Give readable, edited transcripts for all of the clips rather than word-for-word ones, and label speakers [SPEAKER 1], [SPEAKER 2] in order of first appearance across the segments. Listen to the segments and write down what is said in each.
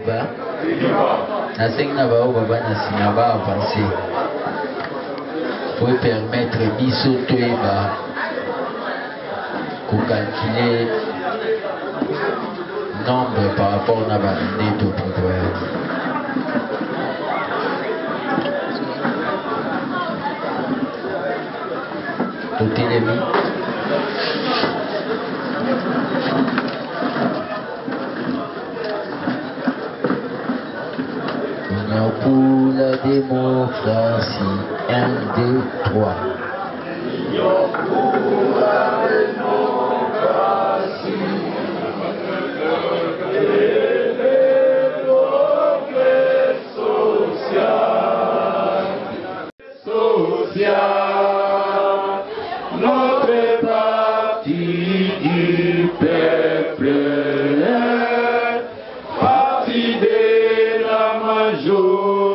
[SPEAKER 1] viva. Nasengna bao baba nasina ba avancer. Pour permettre biso toeba pour calculer nombre par rapport à la de pouvoir. Tout est mis. Union pour la démocratie. 1, 2, 3.
[SPEAKER 2] Union pour la démocratie. Et le progrès social. Notre parti du peuple, parti de la majorité,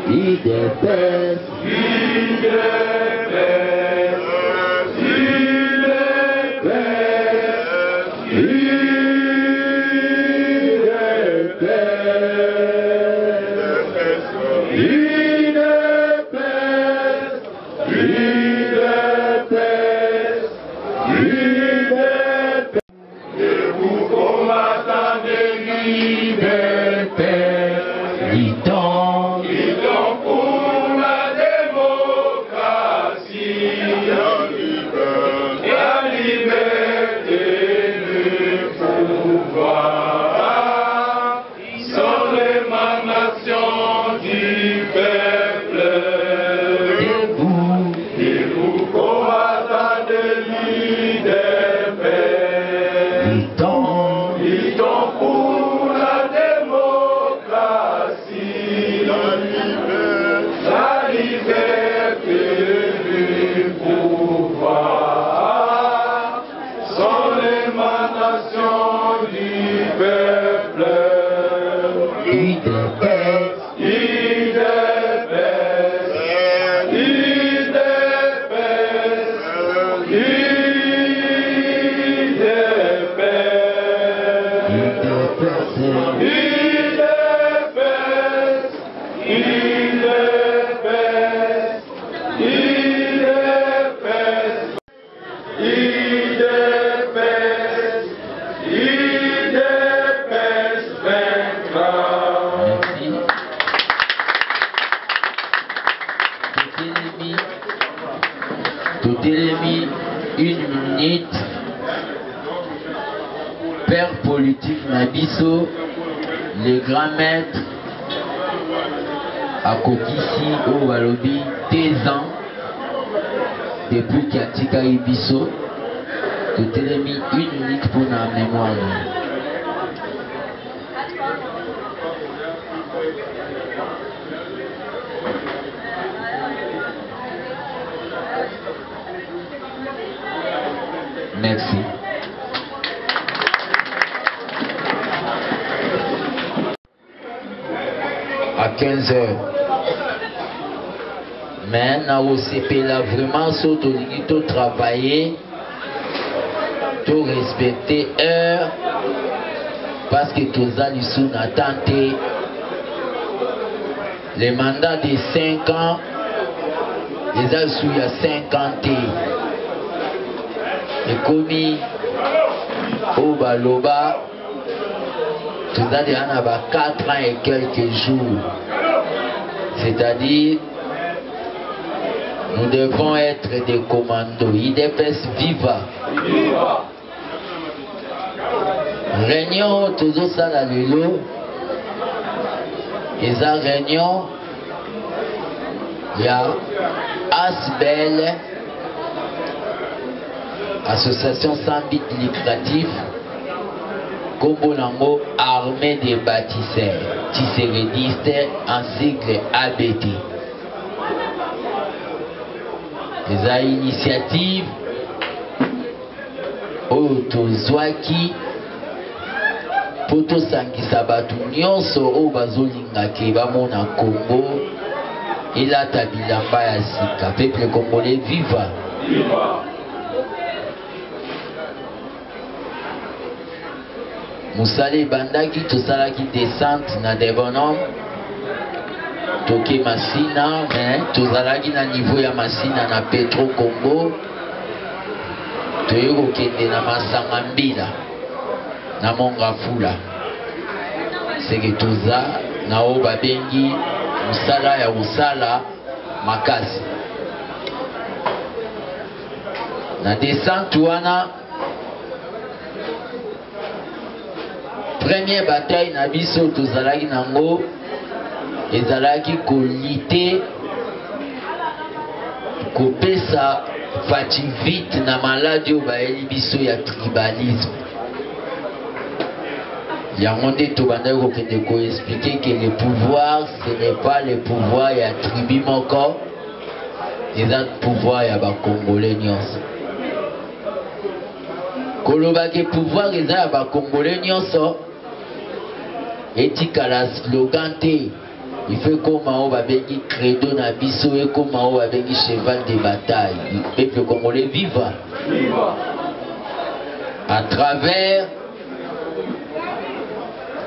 [SPEAKER 1] IDPS, une minute. Père politique Nabiso, le grand maître à Kokisi au Walobi, 2 ans depuis Kiatika Ibiso. Tout est mis 1 minute pour la mémoire. Merci. À 15 heures. Mais na OCP là vraiment surtout tout travailler, tout respecter heure parce que tous les sous n'attendent les mandats de 5 ans, les a sous il y a 50 et commis au Baloba, tout ça il y en a 4 ans et quelques jours. C'est-à-dire, nous devons être des commandos. IDPS viva. Réunion, toujours ça la lelo. Et ça réunion, il y a ASBEL, Association sans but lucratif, Combo Lango, Armée des bâtisseurs, Tisseredistes en sigle ABT. Les initiatives Otozwaki Poto Sangisa Batu Nyonso O Bazolinga Kebamo na Congo Ila Tabilamba ya Sika Peuple Congolais viva. Moussale bandaki tosalaki descente na des bonhommes toke masina mais tozalaki na niveau ya masina na Petro Congo toye kokende na masanga mbila na Mongafula seke toza na oyo babengi mosala ya kosala makasi na descente wana. Première bataille na biso tozalaki nango ezalaki kolite kopesa fativite na maladi oyo bayeli biso ya tribalisme. Yango nde tobandaki kokende koexplike ke le pouvoir ce n'est pas le pouvoir ya tribu moko, eza pouvoir ya bakongole nyonso. Kolobaki pouvoir eza ya bakongole nyonso etikala slogan te, il faut koma oyo babengi credo na biso ekoma oyo babengi cheval de bataille. Peuple congolais viva à travers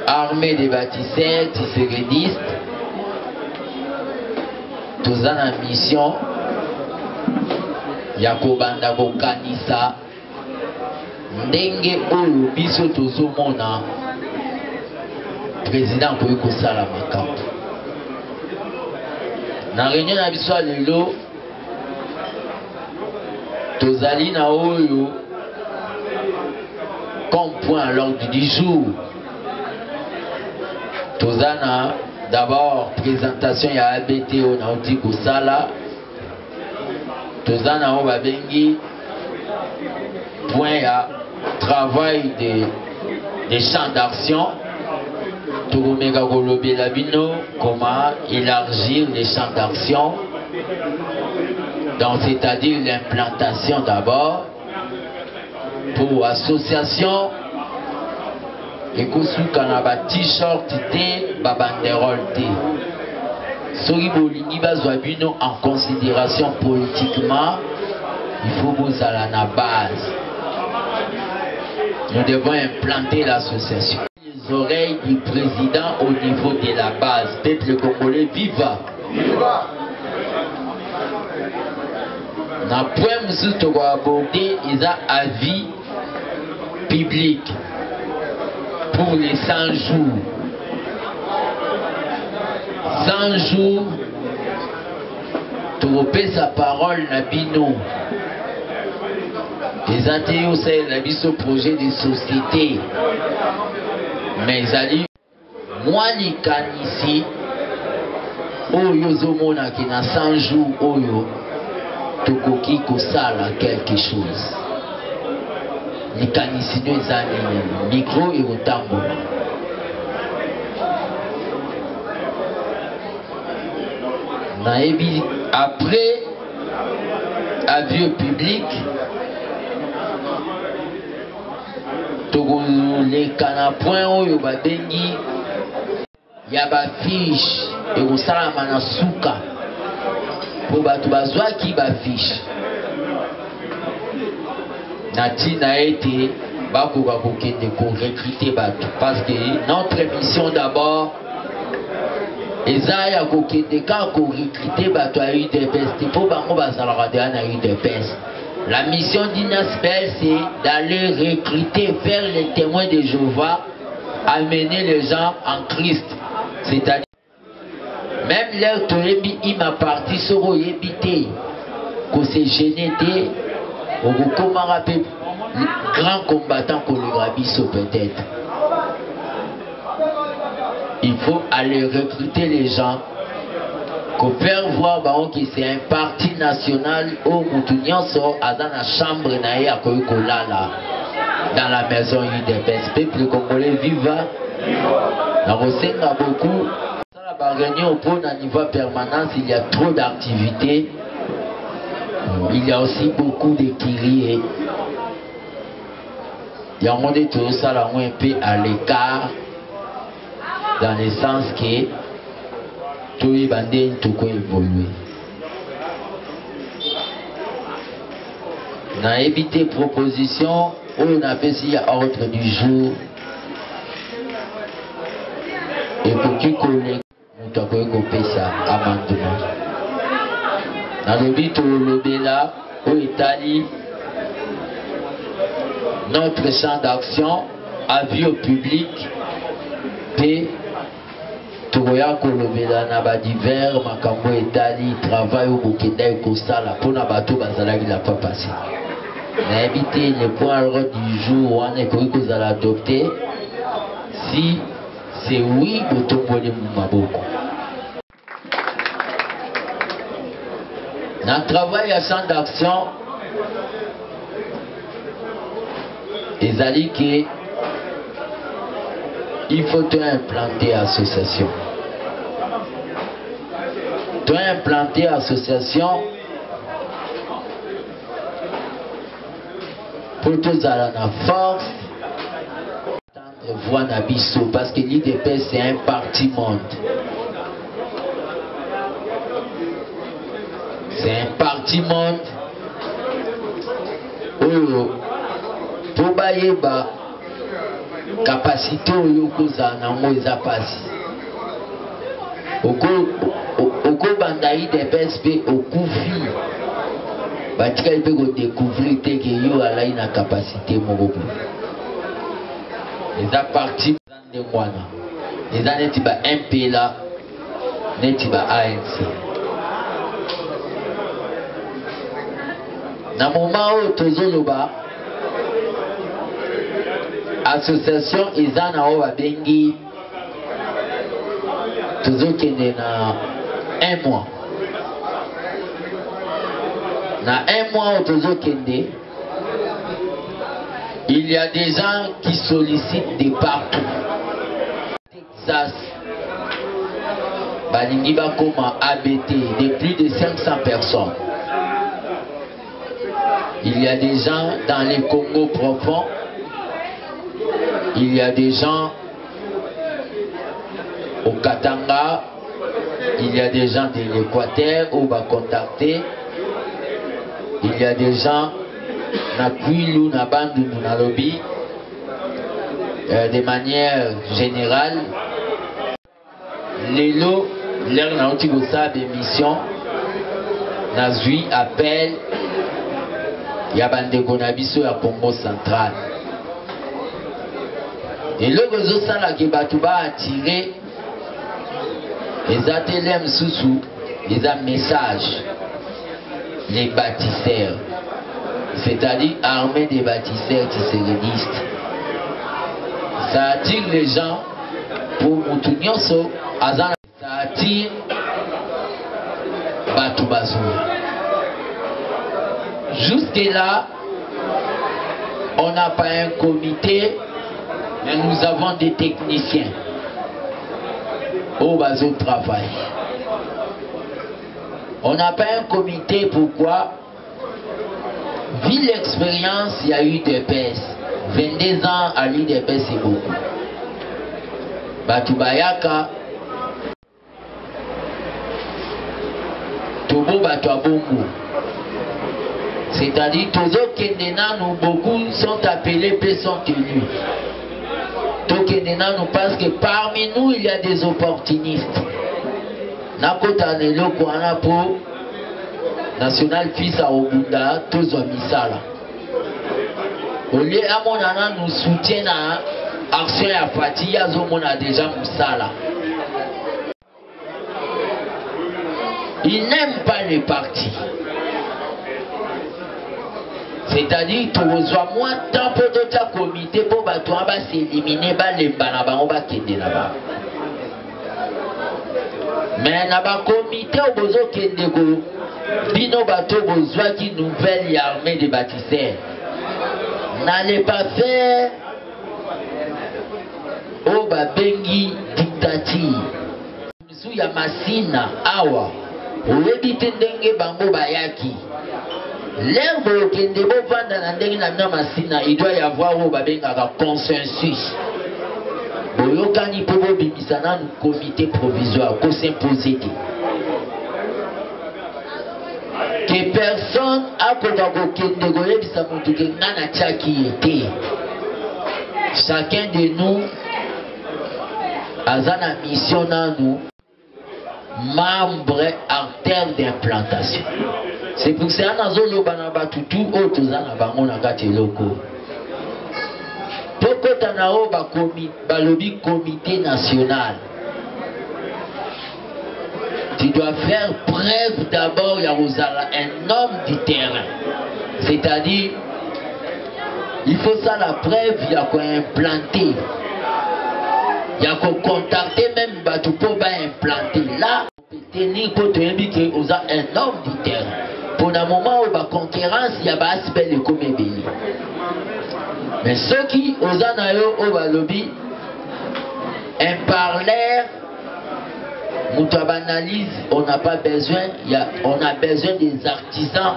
[SPEAKER 1] armée des bâtisseurs tisérédistes. Toza na mission ya kobanda kokanisa ndenge oyo biso tozomona président koyi kosala makambo. Na réunion na biso lelo tozali na oyo comme point à l'ordre du jour. Tozana d'abord présentation ya ABT au nauti kosala. Tozana o babengi point ya travail des champs d'action. Tokomeka kolobela bino comment élargir les champs d'action. Donc c'est-à-dire l'implantation d'abord pour association et kosuka na ba t-shirt te ba banderole te. Soki bolingi bazwa bino en considération politiquement, il faut bozala na base. Nous devons implanter l'association. Les oreilles du président au niveau de la base. Peuple congolais viva. Na point musu to aborder isa avis public pour les 100 jours. 100 jours, tu repères sa parole na bino. Les ateliers c'est la biso projet de société. Mais ali moi ni kanisi oyo zomona ki na 100 jours oyo tokoki kosala quelque chose. Ni kanisi no ezali micro et otambola. Naebi après avis public togoleka na point oyo babengi ya bafiche ekosalama na suka po bato bazwaki bafiche na ntina ete bakoka kokende korecruter bato parce que notre mission d'abord eza ya kokende ka korecruter bato ya UDPS te po bango bazalaka deya na UDPS. La mission d'INASPEL, c'est d'aller recruter, faire les témoins de Jéhovah, amener les gens en Christ. C'est-à-dire, même l'air toyebi ima parti soro yebite, que c'est gêné te, ou comment rappeler grand combattant qu'on le rabisso peut-être. Il faut aller recruter les gens. Qu'on peut voir que c'est un parti national au Moutounianso à dans la chambre naïa Koykolala dans la maison UDPS. Peuple congolais viva. On ressenga beaucoup. Dans la réunion pour un niveau permanence, il y a trop d'activités. Il y a aussi beaucoup de kiriers. Il y a un monde tout ça là un peu à l'écart dans le sens que tout est bandé, tout est évolué. On a évité proposition, on a fait si ordre du jour. ekoki kolenga moto akoki kopesa amendement. Nalobi tolobela oyo etali notre champ d'action, avis au public, et tokoya kolobela na ba divers makambo etali travail au bokenda ekosala mpona bato bazalaki la fois passé. Na éviter le point ordre du jour wana ekoki kozala adopté si c'est oui botomboli maboko. Na travail à champ d'action ezali que il faut implanter association. Tu implanter association pour tous à la force entendre voix n'abisso parce que l'IDP c'est un parti monde. C'est un parti monde. Pour bailler bas capacité oyokoza nango eza pasi okobandai de PSP okufi batikali mpe kodécouvrir te ke yo alai na capacité moko boye eza parti nde mwana eza neti ba MPLA neti ba ANC. Na moment oyo tozoloba association eza na oyo babengi tozokende na 1 mois. Na 1 mois oyo tozokende, il y a des gens qui sollicitent de partout. Texas, balingi bakoma ABT de plus de 500 personnes. Il y a des gens dans les Congo profonds. Il y a des gens au Katanga, il y a des gens de l'Équateur où on va contacter, il y a des gens na Kwilu, na Bandu, na Lobi, de manière générale. Lelo, l'air na otikosa d'émission, na zui appel, ya bandeko na biso ya Congo central. Et le réseau sala qui va tout attirer les ateliers sous les messages, les bâtisseurs, c'est-à-dire armée des bâtisseurs tisserénistes. Ça attire les gens pour Moutounioso, ça attire Batoubazou. Jusque-là, on n'a pas un comité. Mais nous avons des techniciens au bas au travail. On n'a pas un comité, pourquoi? Vu l'expérience, il y a eu des baisses. 22 ans à l'IDP, c'est beaucoup. Batubayaka, Tobo Batuabongo. C'est-à-dire, Tozo Kendena, nous beaucoup sont appelés, peu sont tenus. Parce que parmi nous il y a des opportunistes. Nakota neloko wana po national fils à Obunda tozo misala. Olie amonana nous soutient na action ya Fati ya zomona déjà musala. Il n'aime pas les partis. C'est-à-dire que tu reçois moins de temps pour d'autres comités pour s'éliminer les banabans qui là-bas. Mais dans le comité, on a bino bateau besoin d'une nouvelle armée de bâtisseurs. N'allez pas faire au babengi dictature. Il y a Massina, Awa, ou éviter d'engue bango bayaki. L'herbe qui est il doit y avoir un consensus. Boyokani pobo bimisana un comité provisoire pour s'imposer. Que personne a chacun de nous Azana mission dans nous, membre artère d'implantation. C'est pour ça que nous avons tout autre locaux. Pourquoi nous avons comité national? Tu dois faire preuve d'abord, il y a un homme du terrain. C'est-à-dire, il faut ça la preuve, il y a quoi implanter. Il y a quoi contacter même Batou pour implanter. Là, tenir pour te indiquer aux un homme du terrain. Pour le moment où la concurrence, il y a pas aspect de comme pays. Mais ceux qui aux anayo au lobby, un parleur, analyse, on n'a pas besoin, on a besoin des artisans.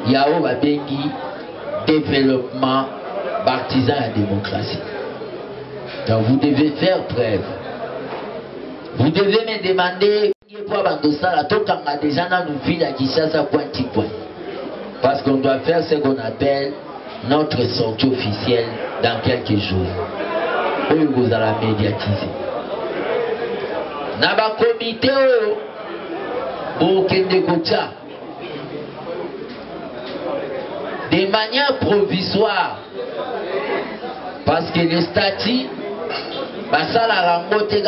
[SPEAKER 1] Il y a au Bengi développement partisan à la démocratie. Donc vous devez faire preuve. Vous devez me demander déjà dans nos villes à Kinshasa point. Parce qu'on doit faire ce qu'on appelle notre sortie officielle dans quelques jours. Où vous allez médiatiser. Naba comité de manière provisoire. Parce que les statuts, après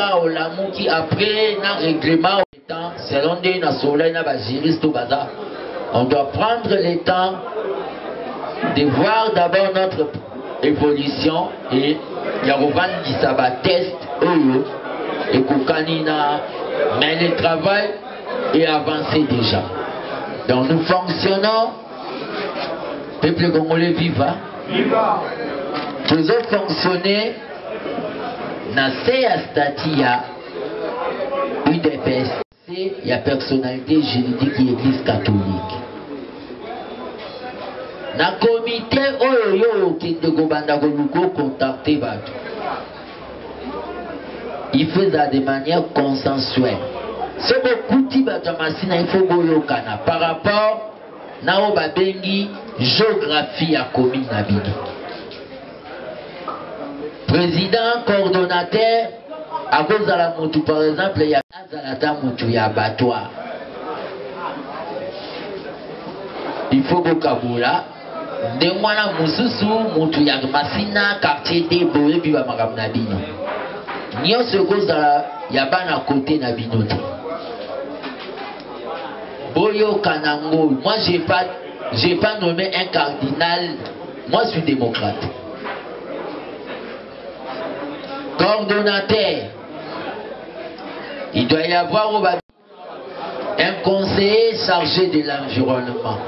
[SPEAKER 1] un règlement, selon des on doit prendre le temps de voir d'abord notre évolution et il y a un test et mais le travail est avancé déjà. Donc nous fonctionnons, peuple congolais viva. Nous avons fonctionné dans ces statuts, UDPS, il y a personnalité juridique de l'Église catholique. Dans le comité, il fait ça de manière consensuelle. C'est beaucoup de il faut par rapport à la géographie à commune Nabini. Président, coordonnateur, à cause de la moto, par exemple, il y a un abattoir. Il faut que Kaboula, de moi, il y a un quartier de Boé, puis il y a un Nabino. Il y a un côté Nabino. Boyo Kanango, moi, j'ai pas nommé un cardinal, moi, je suis démocrate. Coordonnateur, il doit y avoir un conseiller chargé de l'environnement.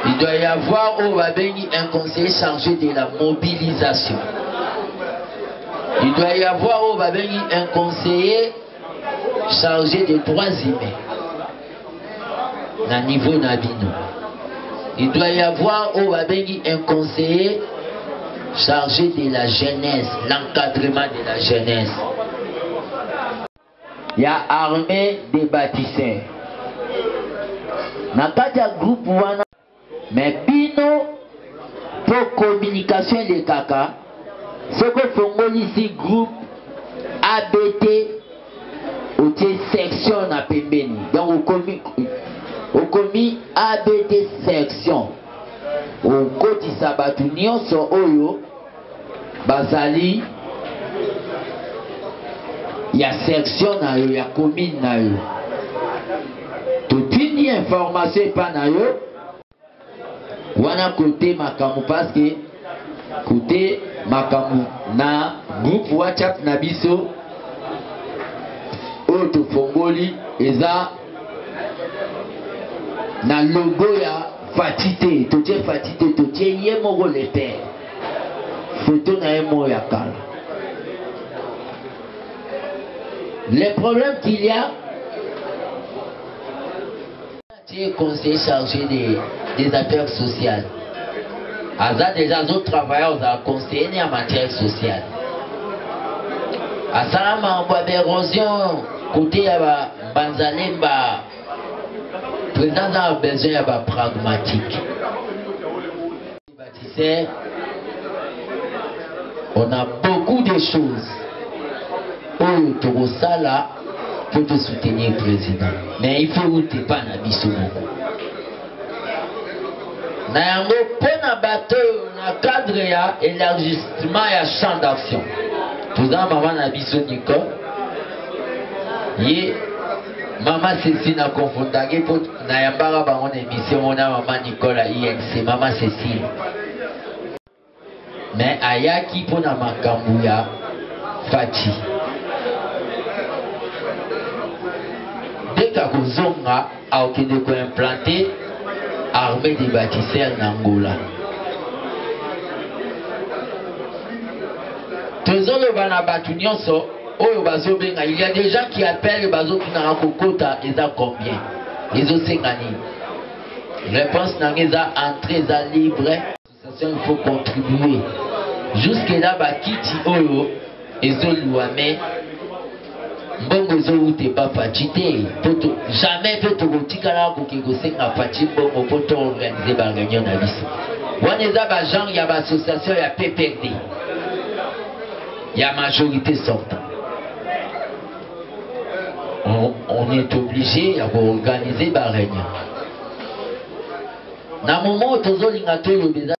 [SPEAKER 1] Il doit y avoir un conseiller chargé de la mobilisation. Il doit y avoir un conseiller chargé des droits humains. Dans le niveau Nabino. Il doit y avoir un conseiller chargé de la jeunesse, l'encadrement de la jeunesse. Il y a armée des bâtisseurs. N'a pas de groupe wana, mais bino pour communication de caca, ce que font ici groupe ABT ou section na pembeni. Donc au commis ABT section. Au côté sabatu nyonso oyo bazali ya section na yo ya commune na yo toute une information pas na yo wana côté makamu parce que côté makamu na groupe WhatsApp na biso oto fongoli eza na logo ya fatité, tout est fatité, tout est yémoro le père. Photo na yémo yakala. Le problème qu'il y a, tu es conseiller chargé des affaires sociales. Aza déjà d'autres travailleurs ont conseillé en matière sociale. À Salama, on voit des érosions côté à Banzalemba. Le président a besoin d'un pragmatique. On a beaucoup de choses. au sala pour te soutenir le président. Mais il faut que tu pas na biso moko. Na yango pona bateau na cadre ya élargissement ya champ d'action. Tout ça maman na biso Nicole. Ye maman Cécile na confondage pour na yambara bango na émission na maman Nicole à INC maman Cécile. Mais ayaki pona makambu ya Fati. Dès que Zonga a implanté armée des bâtisseurs d'Angola. Il y a des gens qui appellent les bateaux qui n'ont pas ils ont combien? Ils ont 5 années. Réponse n'a pas entrée, libre. Il faut contribuer. Jusque-là, Bakiti Oyo, ils ont loué. Mbongo zo te pas fatigué poto jamais peut te rotikala ko ke gosenga fati bongo poto organiser ba réunion na biso wana za ba genre ya ba association ya PPRD ya majorité sortant on est obligé à organiser ba réunion na moment tozo linga to lobeza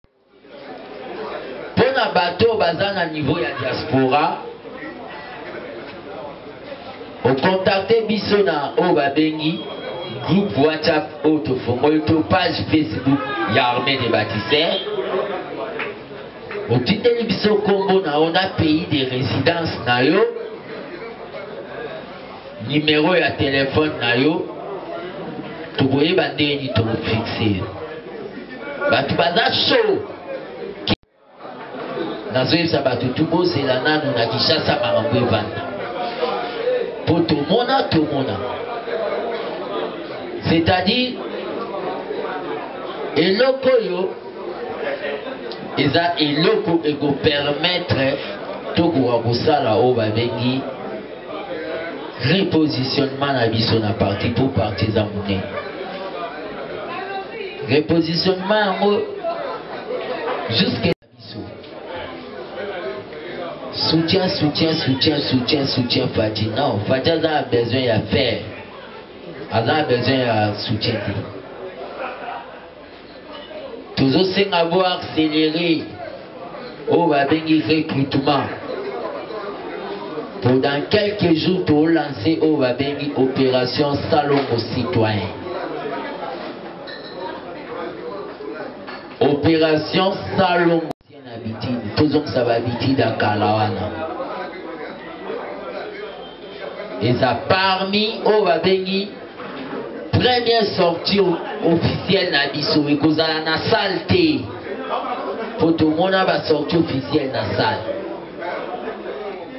[SPEAKER 1] pona bato bazana niveau ya diaspora. On contacte Bissona au Babengi, groupe WhatsApp autofongo, page Facebook, il y a armée des bâtisseurs. Au titre de Bisso Combo, on a pays de résidence, numéro de téléphone, tout voyez, bandé, tout fixé. Tu vas chaud. Nazoï Sabato, tout beau, c'est la nana, on a dit ça, ça m'a renvoyé vendre. Pour tout le monde. C'est-à-dire, et l'okoyo, ils ont permettre tout le monde repositionnement na biso na parti pour partisan monnaie. Repositionnement jusqu'à soutien, Fati. Non, Fati a besoin de faire. Elle a besoin de soutien. Toujours c'est avoir accéléré au recrutement. Pour dans quelques jours, pour lancer au opération Salon aux citoyens. Opération Salon. Toujours ça va habiter dans Kalawana. Et ça parmi au Babengi, première sortie officielle na biso et que ça na salle pour tout le monde va sortie officielle na salle.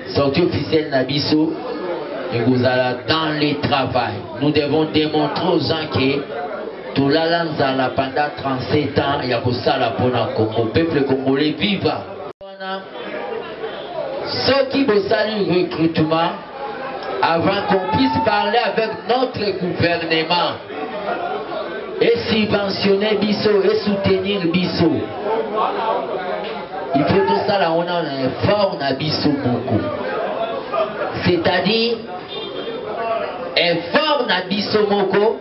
[SPEAKER 1] Sortie officielle na biso et que ça dans les travail. Nous devons démontrer aux gens que tout la langue pendant 37 ans il y a que ça là pour le peuple congolais vivant. Ceux qui veulent saluer le recrutement, avant qu'on puisse parler avec notre gouvernement et subventionner Bisso et soutenir Bisso, il faut tout ça là, on a un effort na Bisso beaucoup. C'est-à-dire, effort na Bisso moko,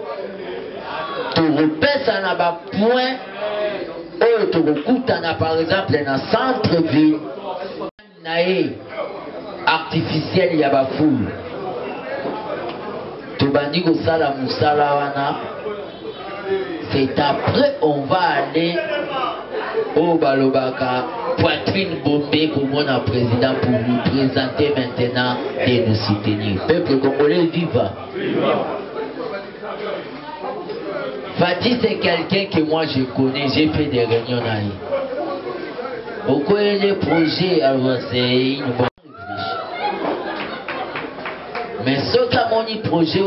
[SPEAKER 1] tu repères ça na ba point. Tu recoutes par exemple dans le centre-ville artificiel, il y a ba foule. Tu bandis que ça la moussala wana. C'est après on va aller au Balobaka, poitrine bombée pour mon président pour nous présenter maintenant et nous soutenir. Peuple congolais viva. Fati c'est quelqu'un que moi je connais, j'ai fait des réunions là. Au cours des projets, alors c'est une bonne réflexion. Mais ce qu'a mon projet,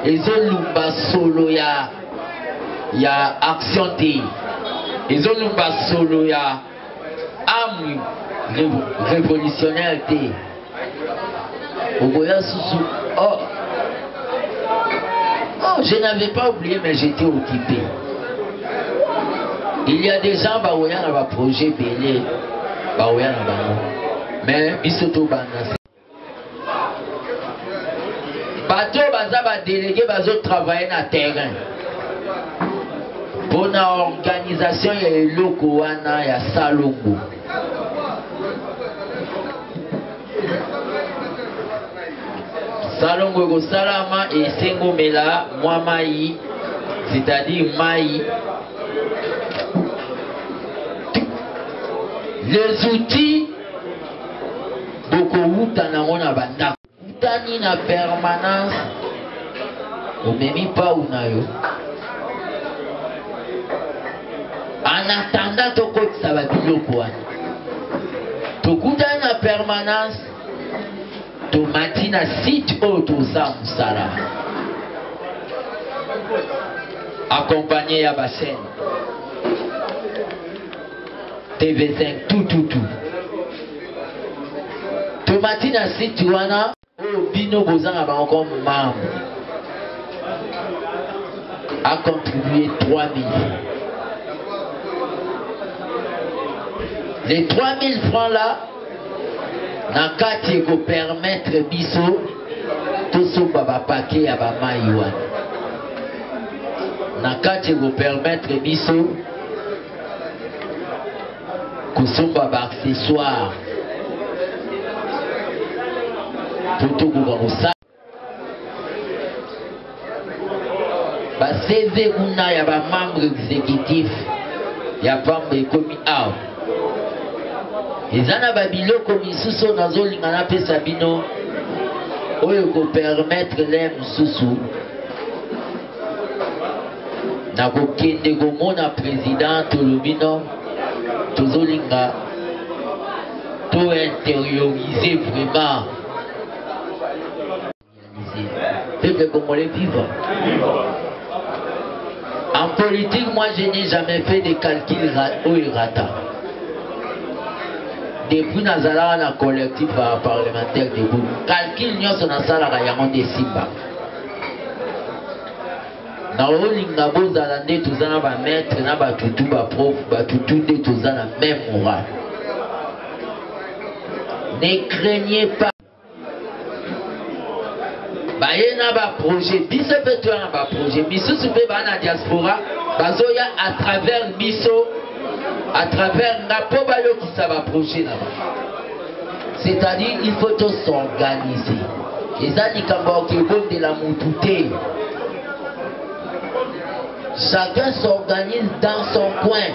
[SPEAKER 1] ils ont lumba solo ya action T. Ils ont lumba solo ya âme révolutionnaire T. Au Goya Soussou. Oh, je n'avais pas oublié, mais j'étais occupé. Il y a des gens qui ont un projet belé, mais Bisoto Bana. bato baza ba délégué bazo travailler na terrain pour la organisation ya eloko wana ya Salongo. Salongo ko salama et sengomela mwa mai, c'est-à-dire mai. Les outils beaucoup tanango na banda. Utani na permanence. Omemi pa unayo. En attendant tokotisa ba biloko wana. Tokutani na permanence. Tomati na site oyo toza mosala. Accompagné ya basen. TV5 tout. Tomati na site wana oyo bino bozanga ba encore membre. A contribué 3 000. Les 3 000 francs là, nakati ko permettre biso to soba ba paquet ya ba maiwa. Nakati ko permettre biso ko soba ba accessoire. Tout ko ça. Ba CV kuna ya ba membre exécutif ya pambe komi aw. Ezana ba biloko misusu nazolinga na pesa bino oyo ko permettre les mususu na ko kende ko mona président Tolobino tozolinga to intérioriser vraiment peuple congolais vivant. En politique, moi je n'ai jamais fait de calcul ou rata. Depuis Nazala, na collectif parlementaire de Boum. Calcul nyonso na sala ka yango de simba. Na olinga bozala nde tozana ba maître na ba tutu ba prof ba tutu nde tozana même moral. Ne craignez pas. Baye na ba projet biso pe to na ba projet misusu pe ba na diaspora bazoya à travers biso à travers na po ba yo ki sa ba projet na ba. C'est-à-dire il faut tous s'organiser. Ezali kamba ke bon de la mutute. Chacun s'organise dans son coin.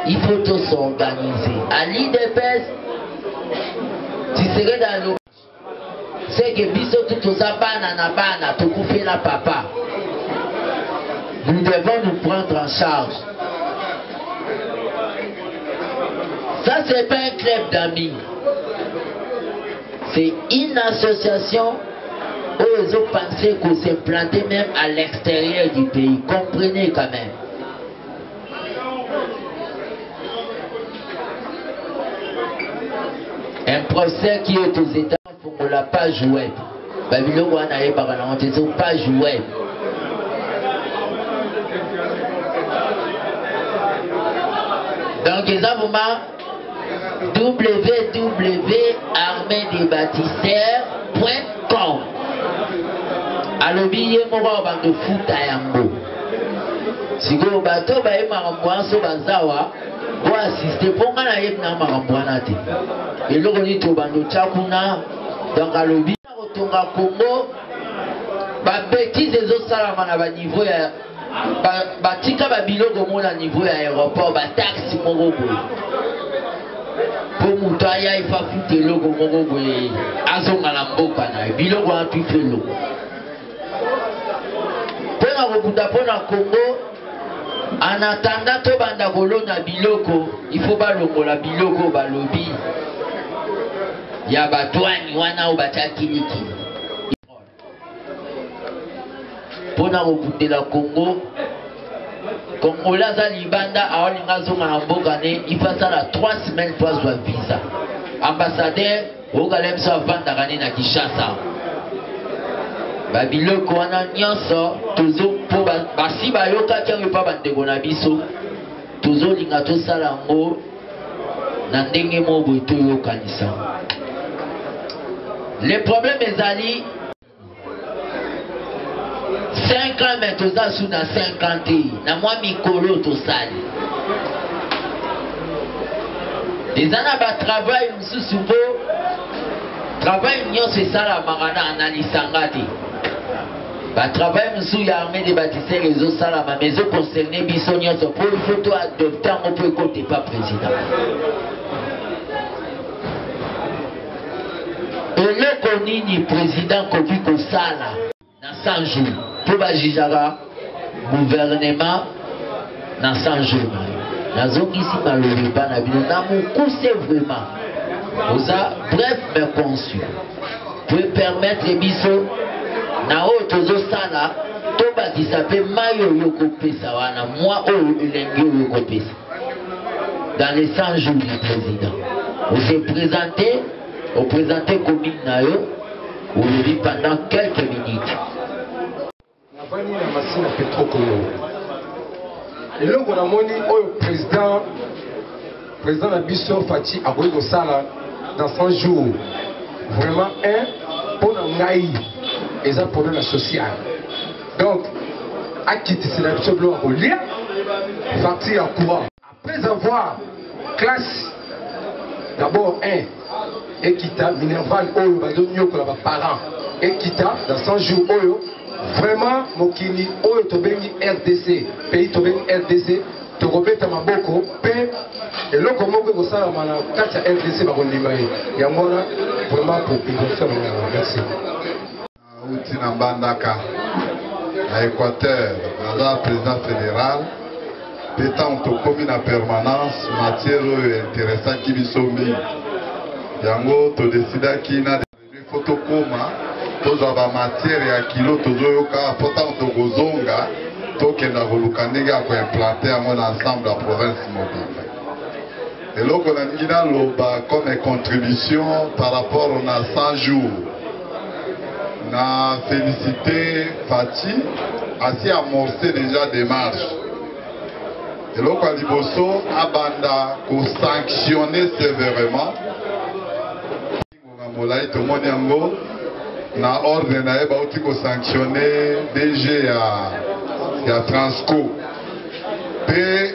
[SPEAKER 1] Il faut tous s'organiser. À l'IDPS, tu serais dans le c'est que biso tout aux abana na bana tout couper la papa. Nous devons nous prendre en charge. Ça c'est pas un club d'amis. C'est une association où ils ont pensé qu'on s'est planté même à l'extérieur du pays. Comprenez quand même. Un procès qui est aux États. On la page web. Babylone wana ye baka na ontezo page web. Donc exactement www.armeedesbâtisseurs.com. Alobi ye moko bando futa yango. Siko bato ba ye makambo anso bazawa bo assister ponga na ye na makambo wana te. Eloko ni to bando chakuna. Donc à l'objet de Congo, ba bêtise des autres salama na ba niveau ya ba tika ba biloko mona niveau ya aéroport ba taxi moko boy. Pour mutaya il faut foutre logo moko boy. Azonga na mboka na biloko a tout fait lo. Pona kobuta pona Congo en attendant to banda kolona biloko, il faut ba longola biloko ba lobby. Ya batwani wana ou batakiliki pona kokutela Congo Congolais za libanda aolinga zonga na mboka ne ifasala 3 semaines pour azwa visa ambassadeur ogalemso avandaka ne na Kinshasa babiloko wana nyonso tozo po basi bayokaki yango epa bandeko na biso tozolinga tosala yango na ndenge moko boye toyokanisa. Le problème est ali 5 ans mais toza sous na 50 na moi mikolo to sali les ana ba travail msusu bo travail nyonso esalamaka na analisanga te batravail mosusu ya armée de bâtisseurs ezosalama mais ezoconcerne biso nyonso po ifo to adopte yango mpo ekote pa président eloko nini président koki kosala na 100 jours mpo bajijaka gouvernement na 100 jours nazongisi malobi mpa na bino na mokuse vraiment oza bref mais conçu po permettre biso na oyo tozosala tobakisa mpe mai oyo kopesa wana mwa oyo elenge oyo kopesa dans les 100 jours du président oprésente commune na yo olobi pendant quelques minutes
[SPEAKER 3] navani na masina petro koyo eloko namoni oyo président na biso Faci akoki kosala dans 100 jours vraiment mpo na ngai eza problème social donc akitisela biso biloko kolia facture ya courant après avoir classe d'abord ekita minerval oyo bazonyokola baparent ekita dans 100 jours oyo vraiment mokili oyo tobengi RDC pays tobengi RDC tokobeta maboko mpe eloko moko ekosalama na kati ya RDC bakondima ye yango wana vraiment pour innovation merci.
[SPEAKER 4] Outi na Mbandaka na Équateur naza président fédéral mpe ntango tokomi na permanence matière oyo interesaki biso mingi yango todesidaki na ifo tokoma tozwa bamatière ya kilo tozoyoka mpo ntango tokozonga tokenda koluka ndenge ya koimplante yango na ensemble ya province mobile eloko nalingi naloba comme contribution par rapport na 100 jours na félicité Faci asi amorcé déjà démarche eloko ya liboso abanda kosanctionner sévèrement molai tomoni yango na ordre na ye bauti kosanctionner DG ya Transco mpe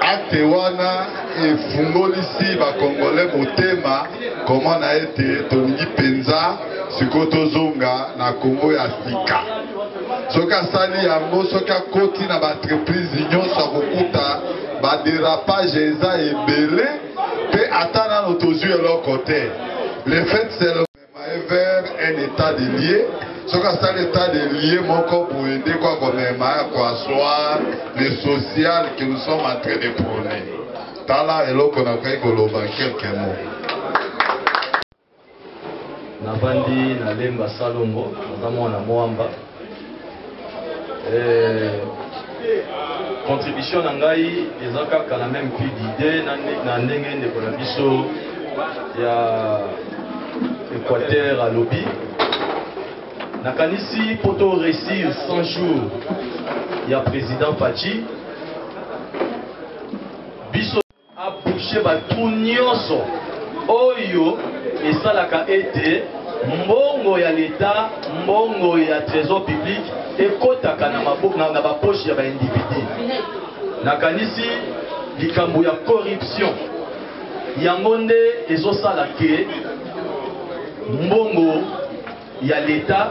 [SPEAKER 4] acte wana efungolisi bakongolais motema koma na ete tolingi mpenza sikoyo tozonga na Kongo ya sika soki asali yango soki akoti na baentreprise nyonso akokuta baderapage eza ebele mpe ata nano tozwi eloko te le fait c'est le vers un état de lié soki asali état de lié moko boye nde kwa komema ya koasseoir le social que nous sommes en train de prôner tala eloko nakoki koloba quelques mots.
[SPEAKER 5] Navandi na Lemba Salongo naza mwana mwamba contribution na ngai eza kaka na même plus d'idée na ndenge ndeko na biso ya Équateur à lobby nakanisi poto réussir 100 jours ya président Faci biso a bouché batrou nyonso oyo esalaka ete mbongo ya l'État mbongo ya trésor public ekotaka na maboko na bapoche ya baindividu nakanisi likambo ya corruption yango nde ezosala ke mbongo ya l'État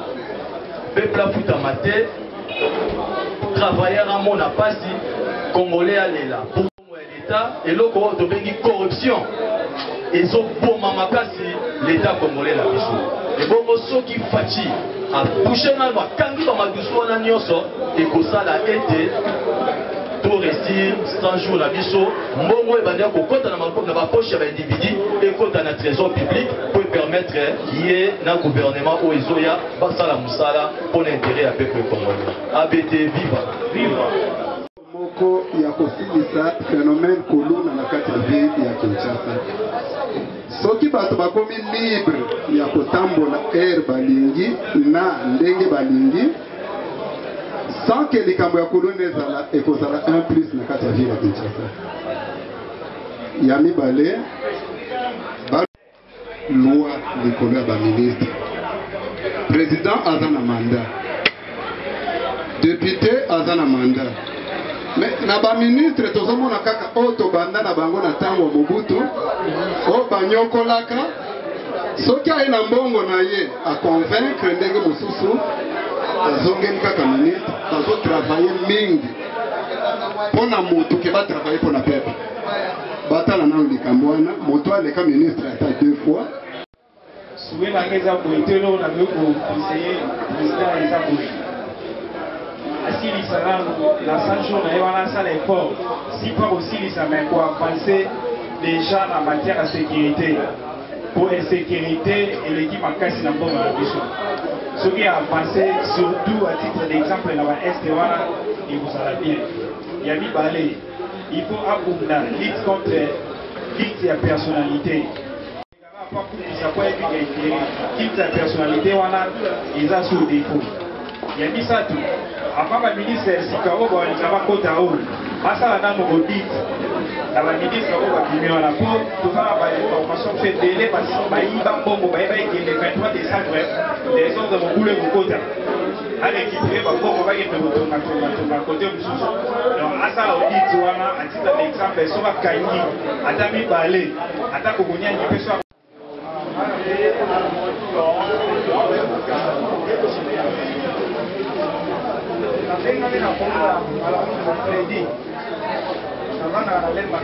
[SPEAKER 5] peuple afutama te travailleur amona pasi congolais alela mbongo ya l'État eloko oyo tobengi corruption ezoboma makasi l'État congolais na biso ebongo soki Faci abouche nano akangi bamadusu wana nyonso ekosala ete to réussir 100 jours na biso mbongo ebandaka kokota na bapoche ya baindividu ekota na trésor public po permettre ye na gouvernement oyo ezoya basala mosala mpona intérêt ya peuple congolais. ABT viva viva
[SPEAKER 6] moko ya kosilisa phénomène koluna na kati ya ville ya Kinshasa soki bato bakomi libre ya kotambola air balingi na ndenge balingi sans que likambo ya koluna ezala ekozala 1+ na kati ya ville ya Kinshasa ya mibale loi likolo ya baministre président aza na mandat député aza na mandat. Mais na ba ministre tozomona kaka oto banda na bango na tango Mobutu o banyokolaka soki aye na mbongo na ye a convaincre ndenge mosusu azongeli kaka ministre bazo travailler mingi pona mutu ke ba travailler pona peuple batala na likambo wana moto aleka ministre ata 2 fois
[SPEAKER 7] souhait d'engagement pour na ko conseiller président eza boye asilisa la sanction na wana ça l'effort si pas aussi ça mais pour avancer déjà en matière de sécurité pour insécurité et l'équipe en casse na bon na biso ce qui a avancé surtout à titre d'exemple dans l'est wana et vous allez bien il y a mis balé il faut abonder lutte contre lutte ya personnalité pas pour ça quoi lutte ya personnalité wana ils a sous défaut il y a mis ça tout avant le ministre Sikao il va côté à haut masala na mo audit na ba ministre ko ba bimio na po to fa ba information fait délai parce que ba yiba bongo ba yiba le 23 décembre les gens de mon boulot mo côté à l'équipe ba bongo ba yete mo tonga côté mususu donc asa audit wana a titre d'exemple so ba kanyi ata mi balé ata ko bonya ni peso venga de la pompa a la Freddy. La van a leer más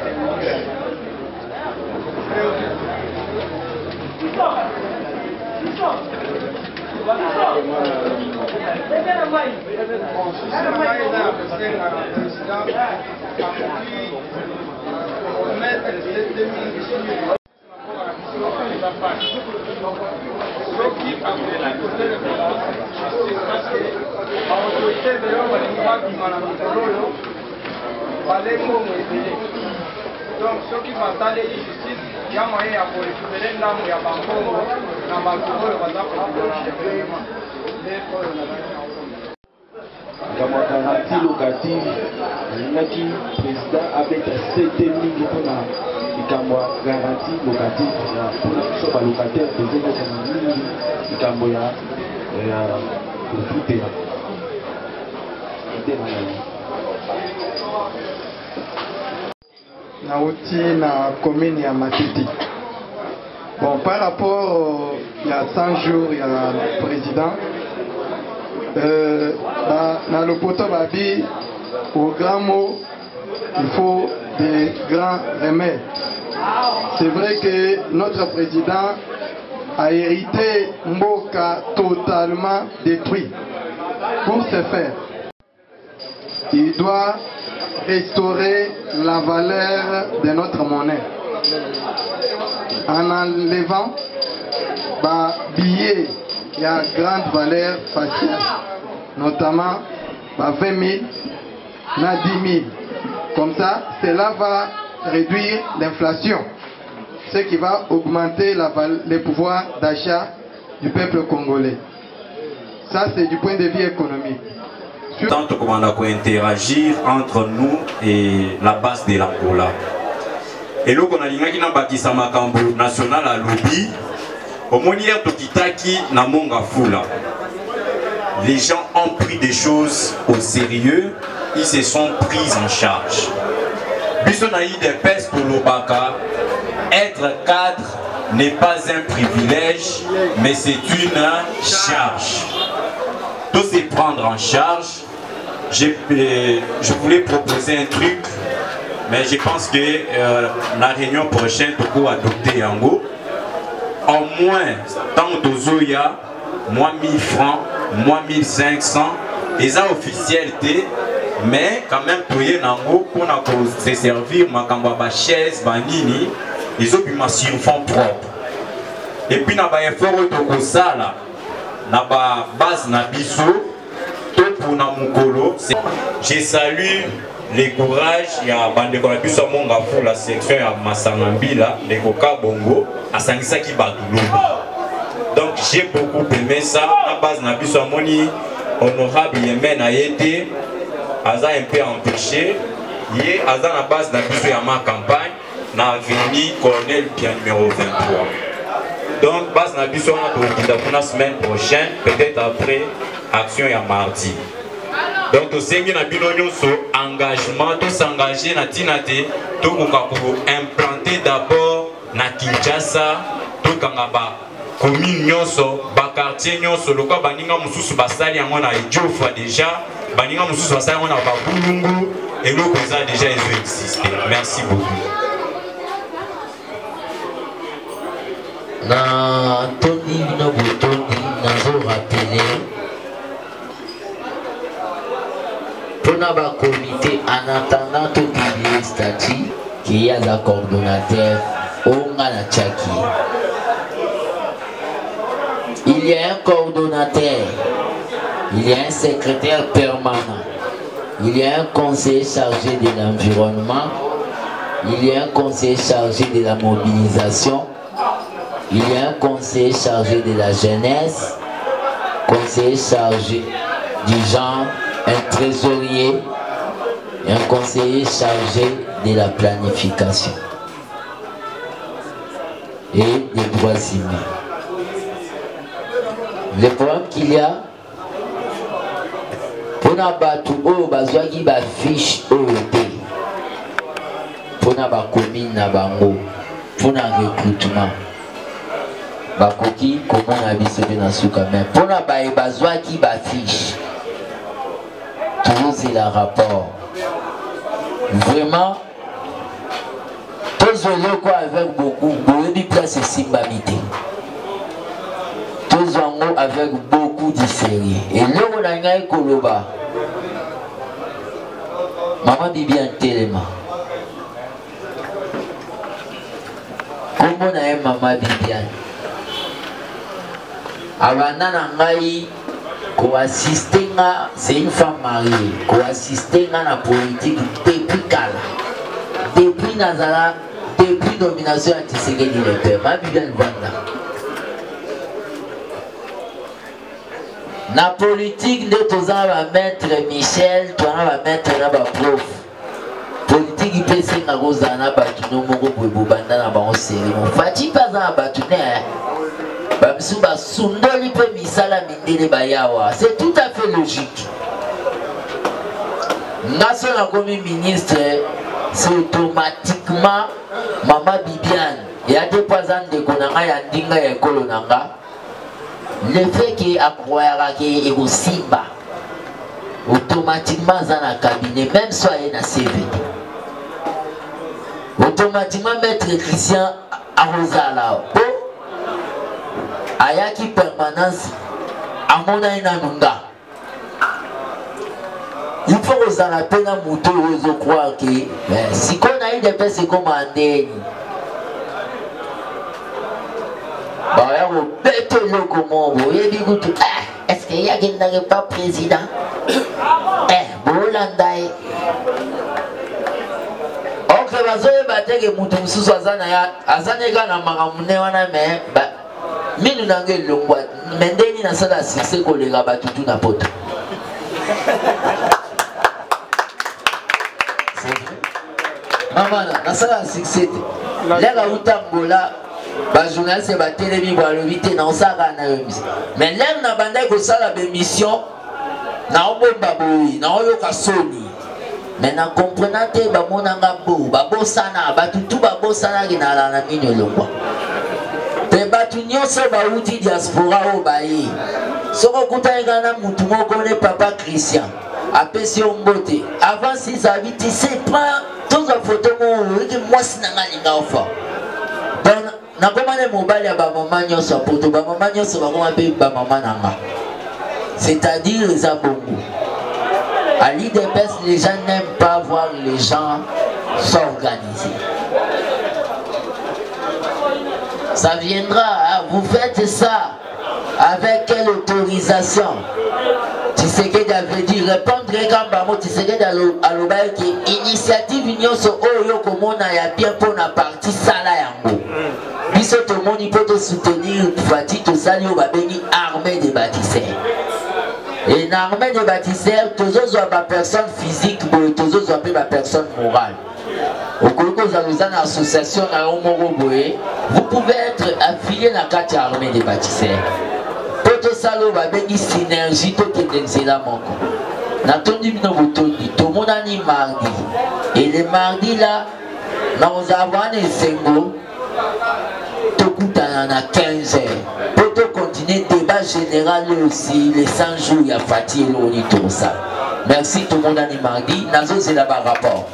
[SPEAKER 7] autorité de l'homme qui m'a donc ceux qui vont aller justice, il y a moyen pour récupérer l'âme et à Bancongo, dans Bancongo, le bazar pour
[SPEAKER 8] dans ma garantie locative, le président avec 7 000 pour la garantie locative pour les locataires de Camboya
[SPEAKER 9] nauti na commune ya Matiti. Bon, par rapport il y a 100 jours il y a le président dans le poteau babi au grand mot il faut des grands remèdes. C'est vrai que notre président a hérité Mboka totalement détruit. Pour ce faire, il doit restaurer la valeur de notre monnaie en enlevant billets et à grande valeur faciale, notamment 20 000, 10 000. Comme ça, cela va réduire l'inflation, ce qui va augmenter le pouvoir d'achat du peuple congolais. Ça, c'est du point de vue économique.
[SPEAKER 10] Tant qu'on a interagir entre nous et la base de l'Angola. Et là, on a dit que na makambo national à lobby, au monière Tokitaki na monga fula. Les gens ont pris des choses au sérieux, ils se sont pris en charge. Bisonaï de peste pour l'Obaka, être cadre n'est pas un privilège, mais c'est une charge. Tout se prendre en charge. Je voulais proposer un truc, mais je pense que la réunion prochaine, tu peux adopter Yango. Au moins, tant d'Ozoya, moi 1000 francs, moi 1500, et ça officialité, mais quand même, tu es Yango pour se servir, ma kamba chaise, banini, ils ont pu m'assurer fonds propres. Et puis, na ba effort de Kosala, na ba base na biso. Je salue les courages, il y a la section à Massangambila, les Koka Bongo, à Sangisaki Batoulou. Donc j'ai beaucoup aimé ça. La base n'a plus moni honorable Yemen a été, Aza un peu empêché. Hier, Aza la base n'a plus à ma campagne, n'a venu colonel Pierre numéro 23. Donc base n'a plus la semaine prochaine, peut-être après action et à mardi. Donc tosengi na bino nyonso engagement to s'engager na tinate to koka ko implanter d'abord na Kinshasa to kangaba commune nyonso ba quartier nyonso loka baninga mususu basali yango na Idiofa déjà baninga mususu basali yango na Babulungu et l'autre ça déjà ils existent. Merci beaucoup.
[SPEAKER 1] Na Tony no Botoni nazo rappeler pour na comité en attendant tout publier statut qui y a un coordonnateur Onga na Tchaki. Il y a un coordonnateur, il y a un secrétaire permanent, il y a un conseiller chargé de l'environnement, il y a un conseiller chargé de la mobilisation, il y a un conseiller chargé de la jeunesse, conseiller chargé du genre, un trésorier et un conseiller chargé de la planification et des droits humains. Le problème qu'il y a, pour na batu o bazwa ki ba fiche OET, pour na ba commune na bango, pour na recrutement, ba koki comment na biso de na suka, mais pour na ba bazwa ki ba fiche, toujours c'est le rapport. Vraiment, tous les quoi avec beaucoup de place et simbamité. Tous en avec beaucoup de sérieux. Et là on a un koloba. Maman dit bien tellement. Comment on a un maman Bibiane? Avant nangai ko assister nga, c'est une femme mariée. Ko assister nga na politique depuis kala. Depuis Nazara, depuis domination anti-Tshisekedi le père. Ma Bibiane Vanda. Na politique de toza va maître Michel, toi va maître na ba prof. Politique il peut senga goza na ba tuno moko bobo banda na ba oseri. Mon fati pas na ba tuné. Ba bisu ba sundoli pe misala mindele ba yawa. C'est tout à fait logique. National comme ministre, c'est automatiquement Maman Bibiane. Il y a 2 ans de konanga ya ndinga ya kolonanga. Le fait qu'il a croire qu'il est au Simba, automatiquement dans le cabinet, même si il y a un CV. Automatiquement, maître Christian Arrosala, Ayaki permanence, Amona Inanunga. Il faut que ça la peine à moto, je crois que si on a eu des personnes commandées. Est-ce qu'il y a quelqu'un qui n'est pas président? Bolandaï. Ok, bazo battre que mutum susu azana ya azana gana magamune wana me ba minu nange longwa mendeni na sala succès kolega batutu na poto. Maman na sala succès. Lega utambola ba journaliste ba télévi ba lobité na osaka na yomis. Mais l'air na banda ko sala be mission na obomba boyi na oyoka soni. Mais na comprenant te ba monanga bo ba bosana ba tutu ba bosana gina na minyo longwa. Te batu nyonso ba uti diaspora o bayi. Soko kutanga na mutu moko ne papa Christian. Apesi ombote. Avant 6 habiti c'est pas tous en photo mo que moi sinanga linga ofa. Donc na komane mobile ya ba maman nyonso poto ba maman nyonso ba koma pe ba maman nanga. C'est-à-dire les abongo. À l'IDPS, les gens n'aiment pas voir les gens s'organiser. Ça viendra, hein? Vous faites ça avec quelle autorisation? Tshisekedi avait dit répondre Gambamo Tshisekedi à l'obaye qui initiative union sur Oyo Komona ya bien pour la partie sala yango. Biso tout le monde il peut te soutenir Fati tout ça li obabeni armée des bâtisseurs. Et une armée de bâtisseurs, tous autres sont pas personne physique, tous autres sont pas personne morale. Au cours de l'association, vous pouvez être affilié à la carte armée des bâtisseurs. Pour tout ça, vous avez une synergie, tout est dans la manque. Natondi bino botondi. Tout le monde a dit mardi. Et le mardi là, nous avons un sengo. Tout le monde a 15 heures. Pour continuer le débat général aussi, les 100 jours, il y a Fatih et l'Oni tout ça. Merci tout le monde a dit mardi. Nazo c'est là-bas rapport.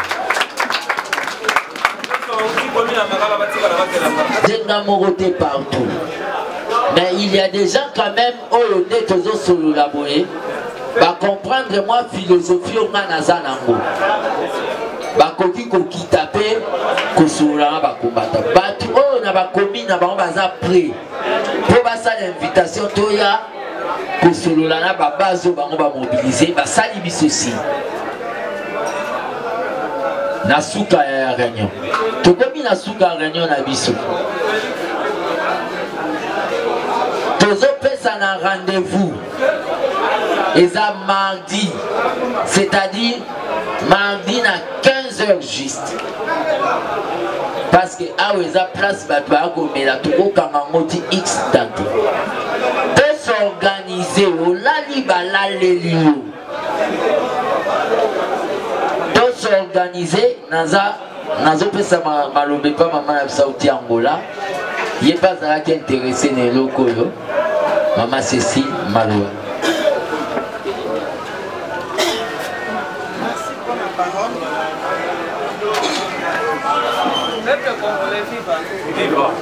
[SPEAKER 1] Des namorotés partout. Mais il y a des gens quand même, oh, des toujours sur le laboyer, va comprendre moi philosophie au Manazanango. Va koki koki taper, kosura va combattre. Batu oh na va commis na va baza prêt. Pour basa l'invitation toya, kosura na va bazo va mobiliser, va sali bisosi. Nasuka ya réunion. Tokomi nasuka réunion na biso. Tozo pesa na rendez-vous. Et ça mardi. C'est-à-dire mardi na 15h juste. Parce que ah oui, ça place batwa comme la toko kamangoti X date. Peut s'organiser au lali balalelio. S'organiser nazo pesa malobe pas maman na Sauti Angola il est pas là qui intéressé les locaux maman Cécile Maloua.
[SPEAKER 11] Merci pour la parole. Peuple congolais vivant. Vivant.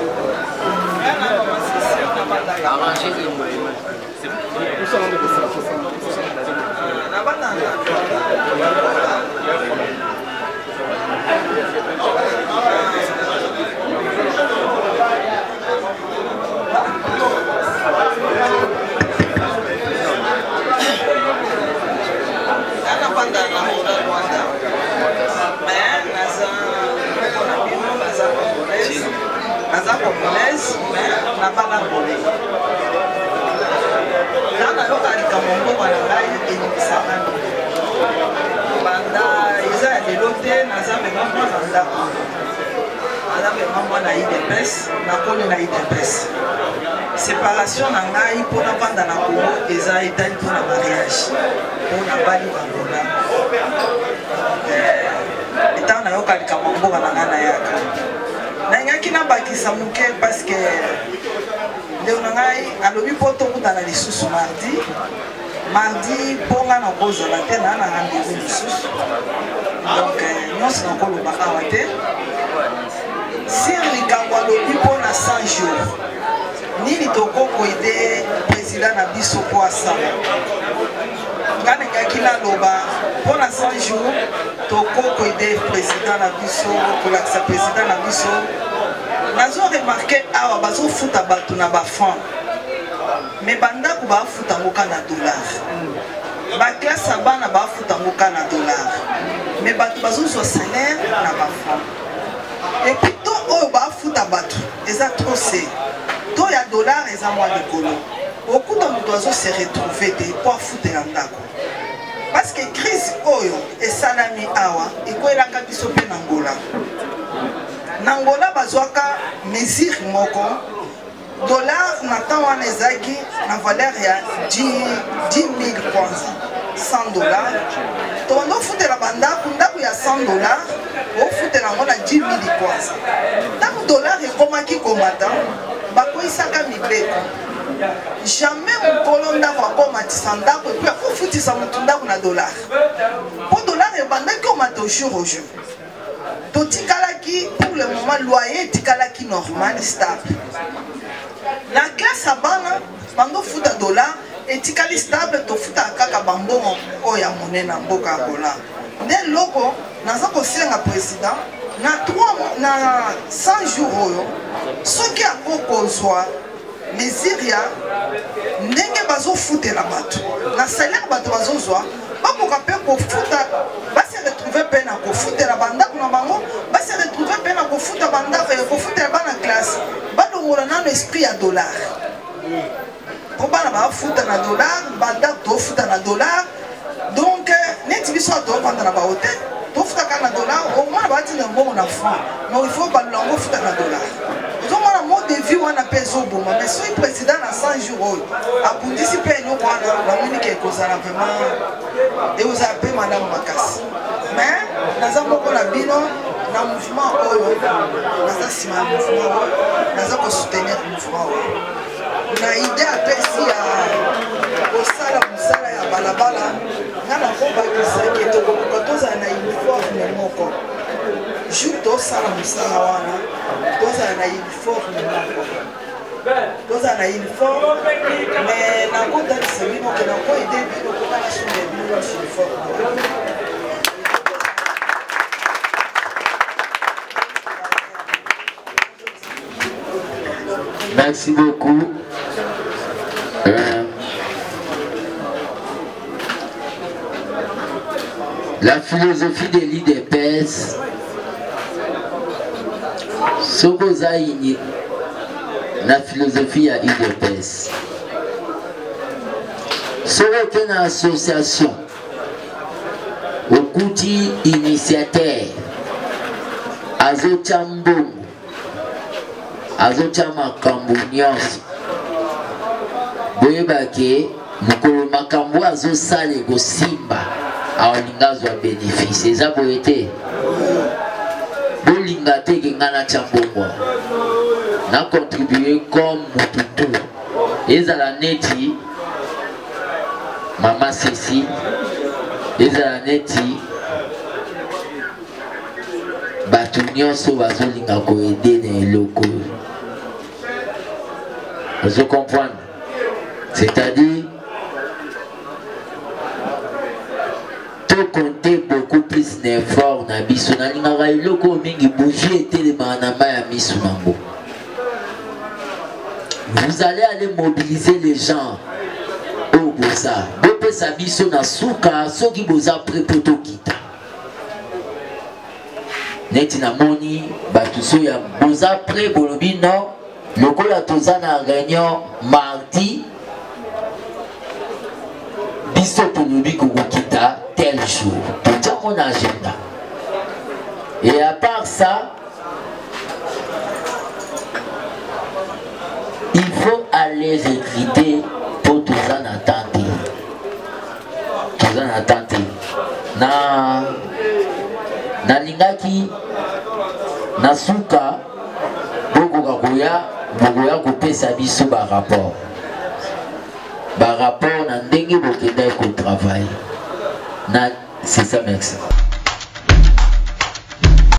[SPEAKER 11] Congolaise, mais n'a pas l'angolais. Là, on a eu un Cameroun, on a eu une savane. Banda, ils ont été lotés, nous avons même pas d'anda. Nous avons même pas d'IDPS, nous avons pas d'IDPS. Séparation n'a pas eu pour la bande dans la Congo, ils ont été pour le mariage. On n'a pas eu d'Angola. Et tant on a eu un Cameroun, on a eu nangaki na bakisa muke parce que leo nangai alobi poto kutana lisusu mardi ponga na kozala te na rendez-vous lisusu donc nyonso nakoloba awa te sur likambo alobi mpona 100 jours nini tokokoide président na biso po asala nga nengaki naloba mpona 100 jours tokokoide président na biso kolakisa président na biso nazo remarqué awa bazofuta bato na bafond mais bandako bafuta ngo kana dollar baklasse ya bana bafuta ngo kana dollar mais bato bazozwa salaire na bafond et puis to oyo bafuta bato eza trop se to ya dollar eza mwa likolo okuta moto azose retrouve te po afutela ndako parce que crise oyo esalami awa ekwelaka biso mpe na Angola. Nangola bazwaka mesure moko dollar na temps wana ezaki na valeur ya 10 000 kwanza 100 dollars tondo futela bandako ndako ya 100 dollars ofutela ngo na 10 000 kwanza ndako dollar ekomaki komata bakoisaka mibeko jamais mokolo ndako akomatisa ndako epuis akofutisa motu ndako na dollar po dollar ebandaki omata au jour au jour. Totikalaki pour le moment loyer tikalaki normal stable. La classe à bana bando futa dollar et tikali stable to futa kaka bambongo oya monnaie na mboka Angola. Dès loko naza ko silenga président na 100 jours oyo soki akokozwa mesiria ndenge bazo futela bato na salaire bato bazozwa bakoka pe ko futa basi retrouver pe na ko futela bandako na bango basi retrouver pe na ko futa bandako e ko futela bana classe badongola na esprit ya dollar ko bana ba futa na dollar bandako to futa na dollar donc neti biso to panda na ba hotel to futa kana dollar au moins ba tina mbongo na franc mais il faut ba longo futa na dollar donc mona mode de vie wana mpe ezoboma mais soki président na 100 jours oyo abundisi mpe eloko wana namonike ekozala vraiment ekozala mpe malamu makasi mais naza moko na bino na mouvement oyo naza nsima ya mouvement oyo naza kosoutenir mouvement oyo na ide apesi ya kosala mosala ya balabala nga nakobakisaki tokokoka tozala na uniforme moko jour tosala mosala wana tozala na uniforme moko tozala na uniforme mais nakotalisa bino ke nakoide bino kokana songe bino nyonso uniforme
[SPEAKER 1] Merci beaucoup. La philosophie de l'IDPS, ce que vous avez la philosophie à l'IDPS, ce que une association, au côté initiateur, Azotambon, Azotama Kambunios, Boyebake, Mukolo Makambo, Azosale, Simba. Awalingazo wa bénéfice eza boyete bolinga te ngana chambongwa na contribuer comme mututu ezala neti mama Cécile ezala neti batu nyonso bazolinga koede na eloko vous comprenez, c'est-à-dire compter beaucoup plus d'efforts na biso na lingaka eloko mingi bougie etelema na mai ya misu nango. Vous allez aller mobiliser les gens au boza bopesa biso na suka soki boza prêt poto kita neti na moni batu so ya boza prêt bolobi non lokola toza na réunion mardi biso tolobi kokokita tel jour, tout à mon agenda. Et à part ça, il faut aller recruter pour tous en attendre. Tous en attendre. Na lingaki, na suka, boko kakuya kopesa biso ba rapport. Ba rapport na ndenge bokenda ko travail. C'est ça, merci.